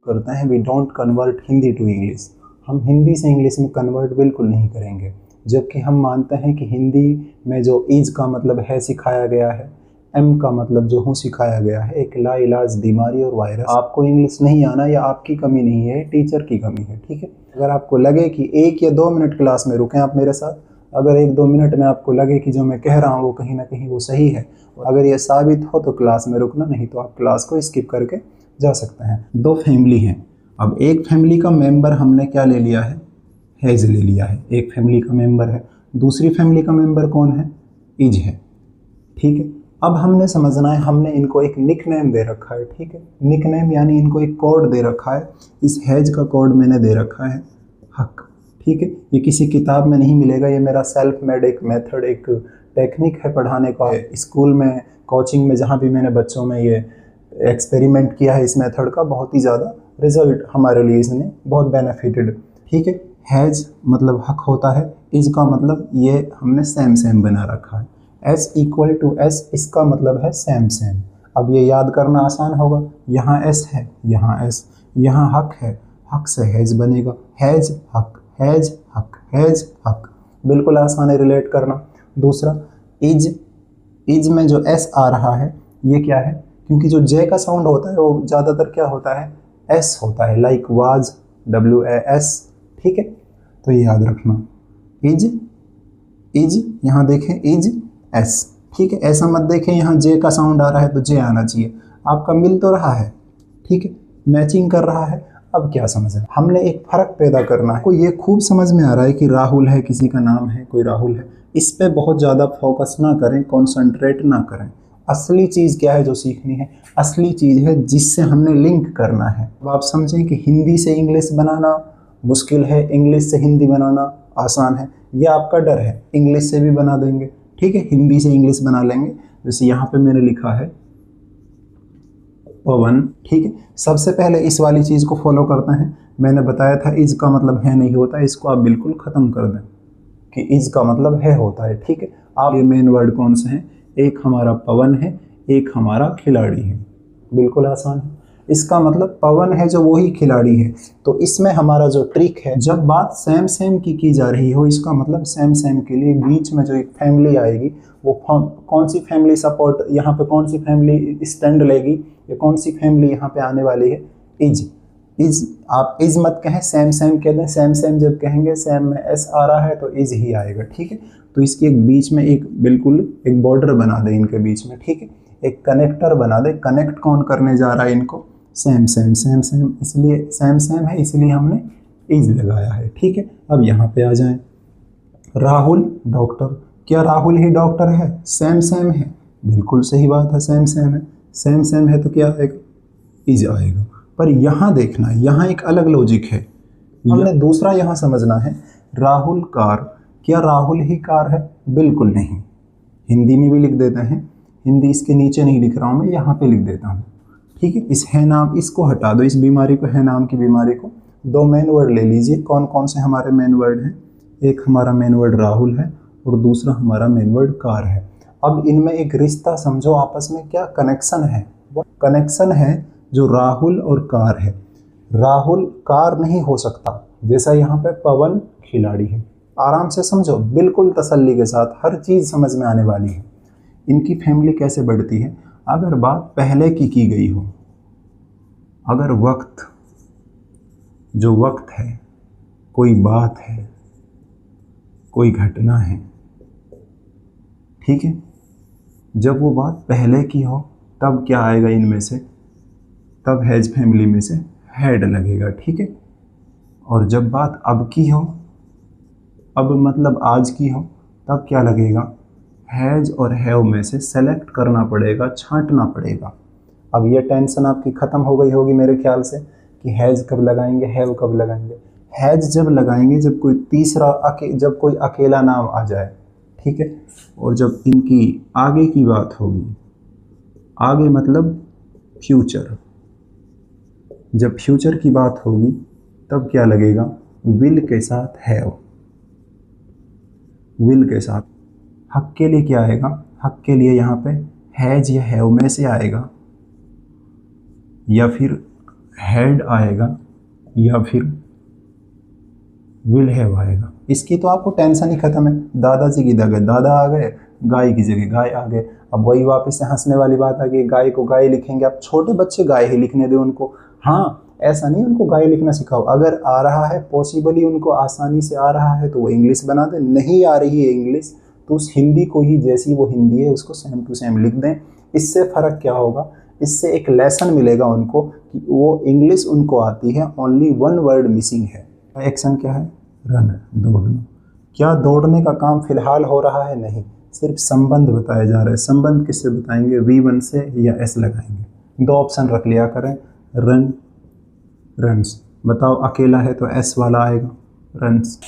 करते हैं, we don't convert Hindi to English. हम हिंदी से इंग्लिश में कन्वर्ट बिल्कुल नहीं करेंगे, जबकि हम मानते हैं कि हिंदी में जो इज का मतलब है सिखाया गया है, एम का मतलब जो हूँ सिखाया गया है, एक लाइलाज बीमारी और वायरस। आपको इंग्लिश नहीं आना या आपकी कमी नहीं है, टीचर की कमी है, ठीक है। अगर आपको लगे कि 1 या 2 मिनट क्लास में रुकें आप मेरे साथ, अगर 1-2 मिनट में आपको लगे कि जो मैं कह रहा हूँ वो कहीं ना कहीं वो सही है, अगर ये साबित हो तो क्लास में रुकना, नहीं तो आप क्लास को स्किप करके जा सकते हैं। 2 फैमिली हैं, अब एक फैमिली का मेंबर हमने क्या ले लिया है, हैज़ ले लिया है, एक फैमिली का मेंबर है। दूसरी फैमिली का मेंबर कौन है, इज है, ठीक है। अब हमने समझना है, हमने इनको एक निकनेम दे रखा है, ठीक है। निकनेम यानी इनको एक कोड दे रखा है। इस हैज का कोड मैंने दे रखा है हक, ठीक है। ये किसी किताब में नहीं मिलेगा, ये मेरा सेल्फ मेड एक मेथड, एक टेक्निक है पढ़ाने का। स्कूल में, कोचिंग में, जहाँ भी मैंने बच्चों में ये एक्सपेरिमेंट किया है इस मेथड का, बहुत ही ज़्यादा रिजल्ट हमारे लिए इसने बहुत बेनिफिटेड, ठीक है। हैज मतलब हक होता है, इज का मतलब ये हमने सेम सेम बना रखा है। एस इक्वल टू एस, इसका मतलब है सेम सेम। अब ये याद करना आसान होगा, यहाँ एस है, यहाँ एस, यहाँ हक है, हक से हैज बनेगा, हैज हक, हैज हक, हैज हक, बिल्कुल आसान है रिलेट करना। दूसरा इज, इज में जो एस आ रहा है ये क्या है, क्योंकि जो जे का साउंड होता है वो ज़्यादातर क्या होता है, एस होता है, लाइक वाज, WAS, ठीक है। तो ये याद रखना, इज, इज यहाँ देखें इज एस, ठीक है। ऐसा मत देखें यहाँ जे का साउंड आ रहा है तो जे आना चाहिए, आपका मिल तो रहा है, ठीक है, मैचिंग कर रहा है। अब क्या समझें, हमने एक फ़र्क पैदा करना है। को ये खूब समझ में आ रहा है कि राहुल है, किसी का नाम है, कोई राहुल है, इस पे बहुत ज़्यादा फोकस ना करें, कॉन्सेंट्रेट ना करें। असली चीज़ क्या है जो सीखनी है, असली चीज़ है जिससे हमने लिंक करना है। अब आप समझें कि हिंदी से इंग्लिश बनाना मुश्किल है, इंग्लिश से हिंदी बनाना आसान है, यह आपका डर है। इंग्लिश से भी बना देंगे, ठीक है, हिंदी से इंग्लिश बना लेंगे। जैसे यहाँ पे मैंने लिखा है पवन, ठीक है। सबसे पहले इस वाली चीज़ को फॉलो करते हैं, मैंने बताया था इज का मतलब है नहीं होता, इसको आप बिल्कुल ख़त्म कर दें कि इज का मतलब है होता है, ठीक है। आप ये मेन वर्ड कौन से हैं, एक हमारा पवन है, एक हमारा खिलाड़ी है, बिल्कुल आसान है। इसका मतलब पवन है जो वही खिलाड़ी है। तो इसमें हमारा जो ट्रिक है, जब बात सेम सेम की जा रही हो, इसका मतलब सेम सेम के लिए बीच में जो एक फैमिली आएगी, वो कौन सी फैमिली सपोर्ट, यहाँ पे कौन सी फैमिली स्टैंड लेगी, या कौन सी फैमिली यहाँ पे आने वाली है, इज। इज, आप इज मत कहें, सेम सेम कह दें। सेम सेम जब कहेंगे, सेम में एस आ रहा है तो इज ही आएगा, ठीक है। तो इसकी एक बीच में एक बिल्कुल एक बॉर्डर बना दें इनके बीच में, ठीक है, एक कनेक्टर बना दे। कनेक्ट कौन करने जा रहा है इनको, सेम सेम सेम सेम, इसलिए सेम सेम है, इसलिए हमने इज लगाया है, ठीक है। अब यहाँ पे आ जाएं, राहुल डॉक्टर, क्या राहुल ही डॉक्टर है, सेम सेम है, बिल्कुल सही बात है, सेम सेम है। सेम सेम है तो क्या आएगा, इज आएगा। पर यहाँ देखना, यहाँ एक अलग लॉजिक है, हमने दूसरा यहाँ समझना है। राहुल कार, क्या राहुल ही कार है, बिल्कुल नहीं। हिंदी में भी लिख देते हैं, हिंदी इसके नीचे नहीं लिख रहा हूँ मैं, यहाँ पे लिख देता हूँ, ठीक है। इस है नाम, इसको हटा दो, इस बीमारी को, है नाम की बीमारी को। 2 मेन वर्ड ले लीजिए, कौन कौन से हमारे मेन वर्ड हैं, एक हमारा मेन वर्ड राहुल है और दूसरा हमारा मेन वर्ड कार है। अब इनमें एक रिश्ता समझो, आपस में क्या कनेक्शन है, वो कनेक्शन है जो राहुल और कार है। राहुल कार नहीं हो सकता, जैसा यहाँ पे पवन खिलाड़ी है। आराम से समझो, बिल्कुल तसल्ली के साथ, हर चीज़ समझ में आने वाली है। इनकी फैमिली कैसे बढ़ती है, अगर बात पहले की गई हो, अगर वक्त, जो वक्त है, कोई बात है, कोई घटना है, ठीक है, जब वो बात पहले की हो तब क्या आएगा इनमें से, तब हैज फैमिली में से हेड लगेगा, ठीक है। और जब बात अब की हो, अब मतलब आज की हो, तब क्या लगेगा, हैज और हैव में से सेलेक्ट करना पड़ेगा, छांटना पड़ेगा। अब ये टेंशन आपकी ख़त्म हो गई होगी मेरे ख्याल से कि हैज कब लगाएंगे, हैव कब लगाएंगे। हैज जब लगाएंगे जब कोई तीसरा जब कोई अकेला नाम आ जाए, ठीक है, और जब इनकी आगे की बात होगी, आगे मतलब फ्यूचर, जब फ्यूचर की बात होगी तब क्या लगेगा, विल के साथ हैव, विल के साथ। हक के लिए क्या आएगा, हक के लिए यहाँ पे हैज या हैव में से आएगा, या फिर हैड आएगा या फिर विल हैव आएगा। इसकी तो आपको टेंशन ही खत्म है। दादाजी की जगह दादा आ गए, गाय की जगह गाय आ गए। अब वही वापस से हंसने वाली बात आ गई, गाय को गाय लिखेंगे। अब छोटे बच्चे गाय ही लिखने दें उनको। हाँ, ऐसा नहीं उनको गाय लिखना सिखाओ। अगर आ रहा है, पॉसिबली उनको आसानी से आ रहा है, तो वो इंग्लिश बना दें। नहीं आ रही है इंग्लिश, तो उस हिंदी को ही, जैसी वो हिंदी है उसको सेम टू सेम लिख दें। इससे फ़र्क क्या होगा, इससे एक लेसन मिलेगा उनको कि वो इंग्लिश उनको आती है, ओनली वन वर्ड मिसिंग है। एक्शन क्या है, रन, दौड़ना। क्या दौड़ने का काम फिलहाल हो रहा है? नहीं, सिर्फ संबंध बताया जा रहा है। संबंध किससे बताएंगे, V1 से या S लगाएंगे। दो ऑप्शन रख लिया करें, रन, रन्स। बताओ अकेला है तो S वाला आएगा, रन्स।